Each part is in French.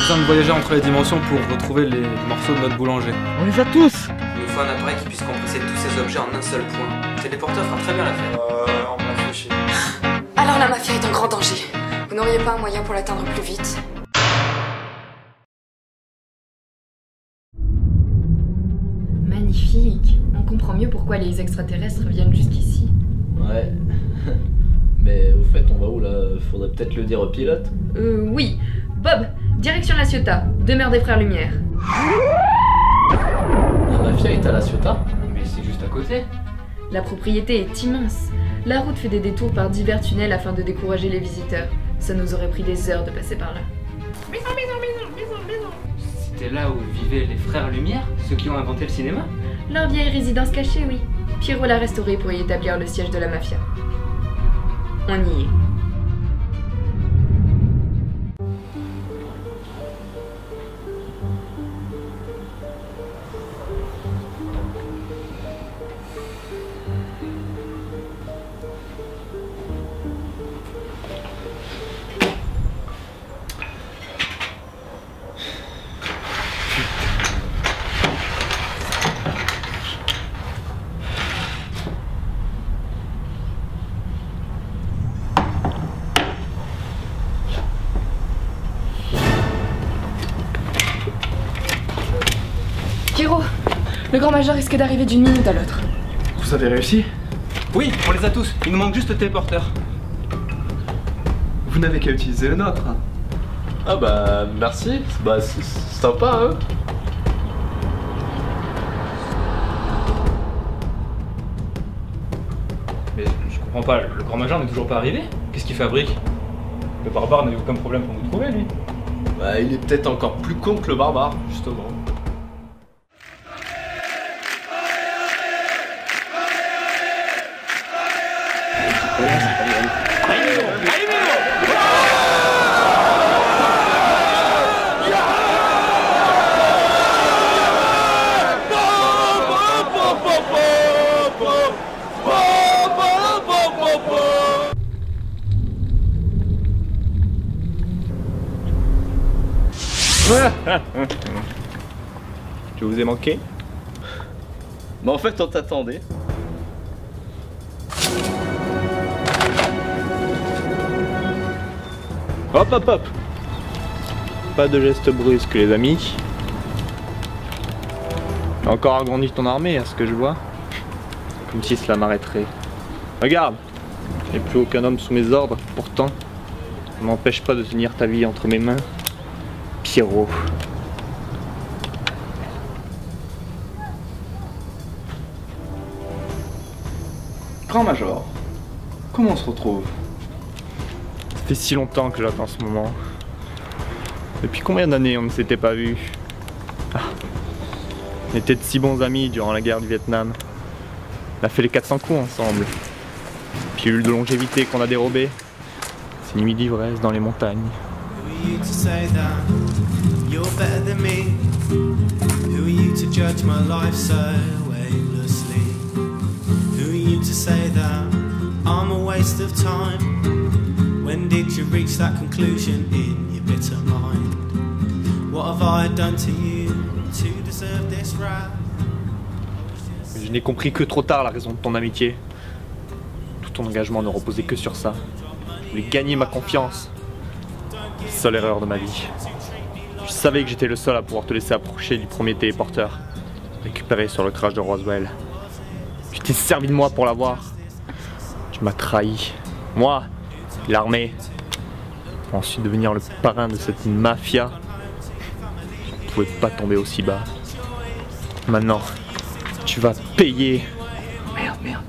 besoin de voyager entre les dimensions pour retrouver les morceaux de notre boulanger. On les a tous. Il nous faut un appareil qui puisse compresser tous ces objets en un seul point. Le téléporteur fera très bien l'affaire. On m'a fait chier. Alors la mafia est en grand danger. Vous n'auriez pas un moyen pour l'atteindre plus vite? Magnifique. On comprend mieux pourquoi les extraterrestres viennent jusqu'ici. Ouais. Mais au fait, on va où là? Faudrait peut-être le dire au pilote. Oui. Bob, direction La Ciotat, demeure des Frères Lumière. La mafia est à La Ciotat? Mais c'est juste à côté. La propriété est immense. La route fait des détours par divers tunnels afin de décourager les visiteurs. Ça nous aurait pris des heures de passer par là. C'était là où vivaient les Frères Lumière, ceux qui ont inventé le cinéma? Leur vieille résidence cachée, oui. Pierrot l'a restaurée pour y établir le siège de la mafia. On y est. Pierrot, le grand major risque d'arriver d'une minute à l'autre. Vous avez réussi? Oui, on les a tous. Il nous manque juste le téléporteur. Vous n'avez qu'à utiliser le nôtre. Ah bah merci, bah c'est sympa hein. Mais je comprends pas, le grand major n'est toujours pas arrivé? Qu'est-ce qu'il fabrique? Le barbare n'a eu aucun problème pour nous trouver, lui. Bah il est peut-être encore plus con que le barbare, justement. Je vous ai manqué? Mais en fait on t'attendait. Hop hop hop! Pas de gestes brusques les amis. T'as encore agrandi ton armée à ce que je vois. Comme si cela m'arrêterait. Regarde! Il n'y a plus aucun homme sous mes ordres, pourtant. Ça m'empêche pas de tenir ta vie entre mes mains. Pierrot. Grand major, comment on se retrouve? Ça fait si longtemps que j'attends ce moment. Depuis combien d'années on ne s'était pas vu? Ah. On était de si bons amis durant la guerre du Vietnam. On a fait les 400 coups ensemble. Pilule de longévité qu'on a dérobée. Ces nuits d'ivresse dans les montagnes. To say that I'm a waste of time. When did you reach that conclusion in your bitter mind? What have I done to you to deserve this wrath? Je n'ai compris que trop tard la raison de ton amitié. Tout ton engagement ne reposait que sur ça. Je voulais gagner ma confiance. Seule erreur de ma vie. Je savais que j'étais le seul à pouvoir te laisser approcher du premier téléporteur, récupéré sur le crash de Roswell. Tu t'es servi de moi pour l'avoir. Tu m'as trahi. Moi, l'armée. Pour ensuite devenir le parrain de cette mafia. Je ne pouvais pas tomber aussi bas. Maintenant, tu vas payer. Merde.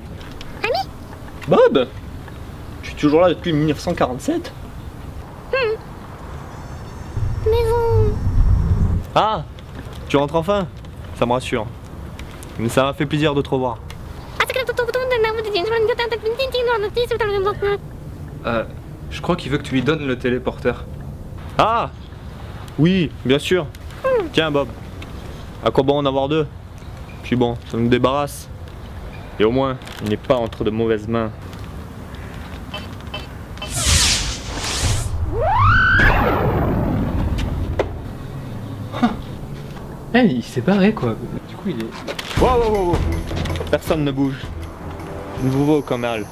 Ami? Bob! Je suis toujours là depuis 1947. Maison. Ah! Tu rentres enfin? Ça me rassure. Mais ça m'a fait plaisir de te revoir. Je crois qu'il veut que tu lui donnes le téléporteur. Ah! Oui, bien sûr. Tiens Bob, à quoi bon en avoir deux? Puis bon, ça nous débarrasse. Et au moins, il n'est pas entre de mauvaises mains. Eh, il s'est barré quoi. Du coup, il est. Wow. Personne ne bouge. Nouveau Kamal.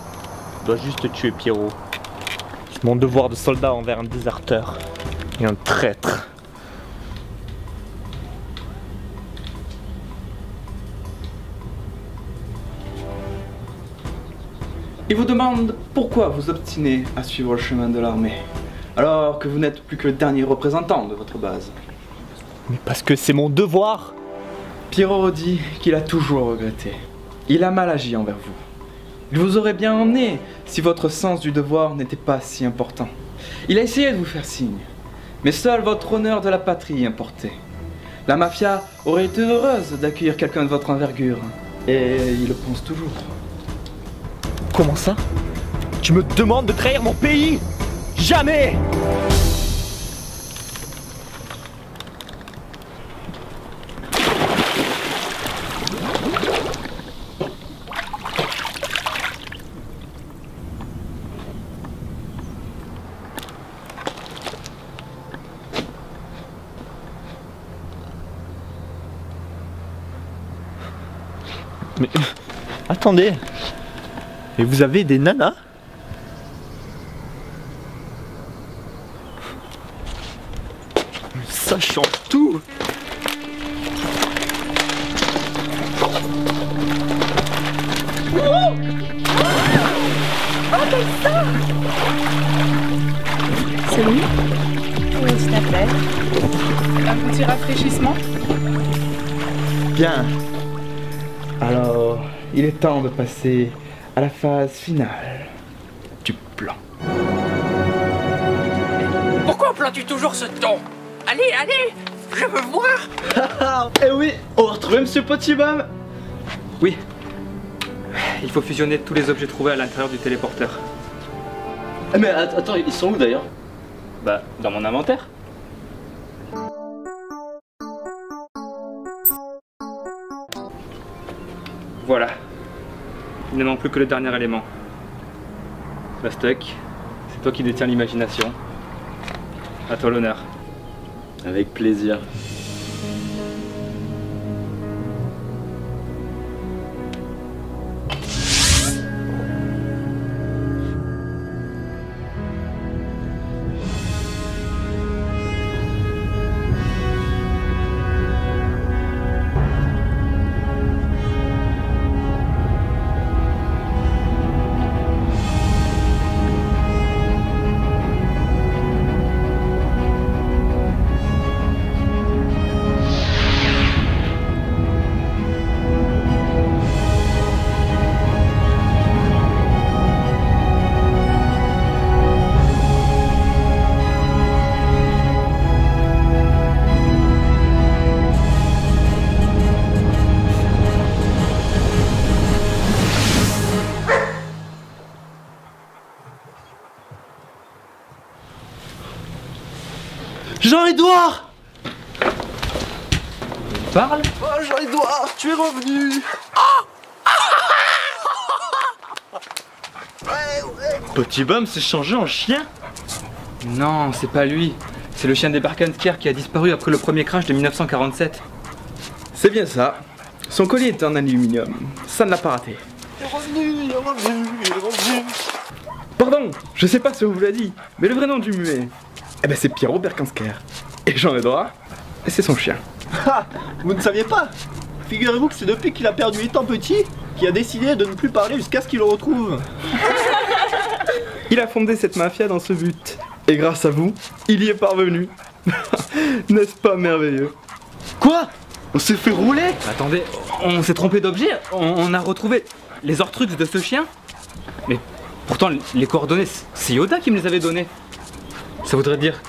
Je dois juste tuer Pierrot. C'est mon devoir de soldat envers un déserteur et un traître. Il vous demande pourquoi vous obstinez à suivre le chemin de l'armée, alors que vous n'êtes plus que le dernier représentant de votre base. Mais parce que c'est mon devoir. Pierrot dit qu'il a toujours regretté. Il a mal agi envers vous. Il vous aurait bien emmené si votre sens du devoir n'était pas si important. Il a essayé de vous faire signe, mais seul votre honneur de la patrie importait. La mafia aurait été heureuse d'accueillir quelqu'un de votre envergure, et il le pense toujours. Comment ça? Tu me demandes de trahir mon pays? Jamais! Mais attendez, et vous avez des nanas? Ça change tout. C'est lui? Oui, s'il te plaît. Un petit rafraîchissement? Bien. Alors, il est temps de passer à la phase finale du plan. Pourquoi emploies-tu toujours ce ton? Allez, allez, je veux voir. Eh oui, on va retrouver Monsieur Potibum. Oui. Il faut fusionner tous les objets trouvés à l'intérieur du téléporteur. Mais attends, ils sont où d'ailleurs? Bah, dans mon inventaire. Voilà. Il ne manque plus que le dernier élément. Bastek, c'est toi qui détiens l'imagination. À toi l'honneur. Avec plaisir. Jean-Édouard! Parle. Oh, Jean-Édouard, tu es revenu! Petit Bum s'est changé en chien? Non, c'est pas lui. C'est le chien des Barkanskier qui a disparu après le premier crash de 1947. C'est bien ça. Son collier est en aluminium. Ça ne l'a pas raté. Il est revenu. Pardon, je sais pas si on vous l'a dit, mais le vrai nom du muet, eh ben c'est Pierrot Barkanskier. Et Jean-Édouard, c'est son chien. Ah, vous ne saviez pas? Figurez-vous que c'est depuis qu'il a perdu étant petit qu'il a décidé de ne plus parler jusqu'à ce qu'il le retrouve. Il a fondé cette mafia dans ce but. Et grâce à vous, il y est parvenu. N'est-ce pas merveilleux? Quoi? On s'est fait rouler? Attendez, on s'est trompé d'objet. On a retrouvé les Horcrux de ce chien. Mais pourtant, les coordonnées, c'est Yoda qui me les avait données. Ça voudrait dire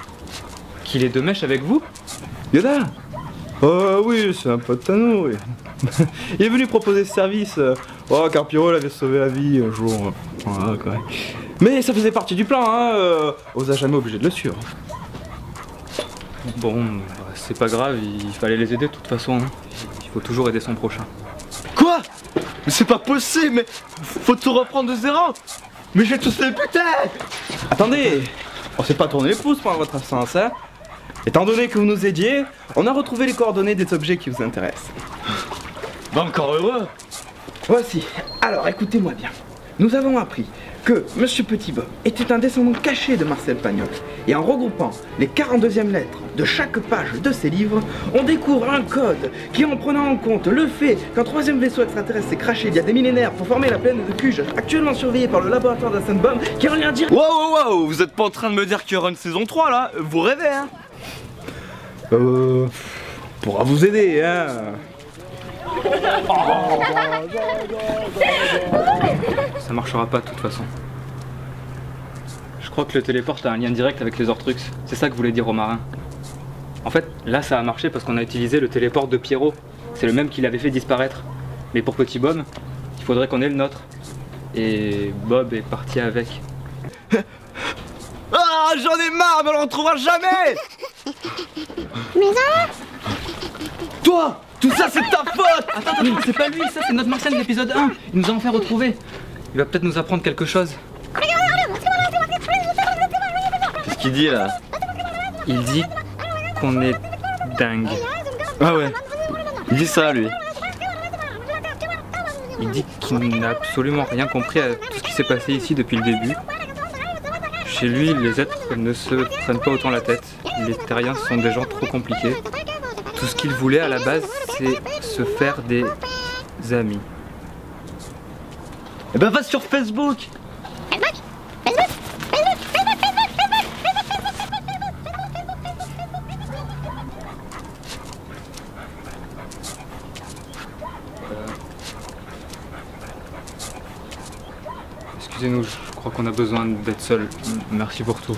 qu'il est de mèche avec vous? Yoda? Oh oui, c'est un pote à nous, oui. Il est venu proposer ce service. Oh, car Pierrot l'avait sauvé la vie un jour. Voilà, quoi. Mais ça faisait partie du plan, hein. On vous a jamais obligé de le suivre. Bon, c'est pas grave, il fallait les aider de toute façon. Hein. Il faut toujours aider son prochain. Quoi? Mais c'est pas possible, mais faut tout reprendre de zéro. Mais je vais tous les buter. Attendez, on s'est pas tourné les pouces pendant votre absence, hein. Étant donné que vous nous aidiez, on a retrouvé les coordonnées des objets qui vous intéressent. Bah encore heureux. Voici. Alors écoutez-moi bien. Nous avons appris que Monsieur Petit Bob était un descendant caché de Marcel Pagnol. Et en regroupant les 42e lettres de chaque page de ses livres, on découvre un code qui, en prenant en compte le fait qu'un 3e vaisseau extraterrestre s'est craché il y a des millénaires pour former la plaine de Kuge, actuellement surveillée par le laboratoire d'Assenbaum, qui a un lien direct... Wow, vous êtes pas en train de me dire qu'il y aura une saison 3 là? Vous rêvez, hein? Pourra vous aider, hein. Ça marchera pas de toute façon. Je crois que le téléporte a un lien direct avec les Horcruxes. C'est ça que voulait dire Romarin. En fait, là ça a marché parce qu'on a utilisé le téléport de Pierrot. C'est le même qui l'avait fait disparaître. Mais pour Petit Bob, il faudrait qu'on ait le nôtre. Et Bob est parti avec. Ah, j'en ai marre, mais on le retrouvera jamais! Mais ça... Toi! Tout ça c'est ta faute! Attends, c'est pas lui, ça c'est notre Martial de l'épisode 1. Il nous a enfin retrouvés. Il va peut-être nous apprendre quelque chose. Qu'est-ce qu'il dit là? Il dit qu'on est dingue. Ah ouais, il dit ça lui. Il dit qu'il n'a absolument rien compris à tout ce qui s'est passé ici depuis le début. Chez lui, les êtres ne se prennent pas autant la tête. Les terriens sont des gens trop compliqués. Tout ce qu'il voulait à la base, c'est se faire des amis. Eh ben va sur Facebook! Excusez-nous, je crois qu'on a besoin d'être seul. Merci pour tout.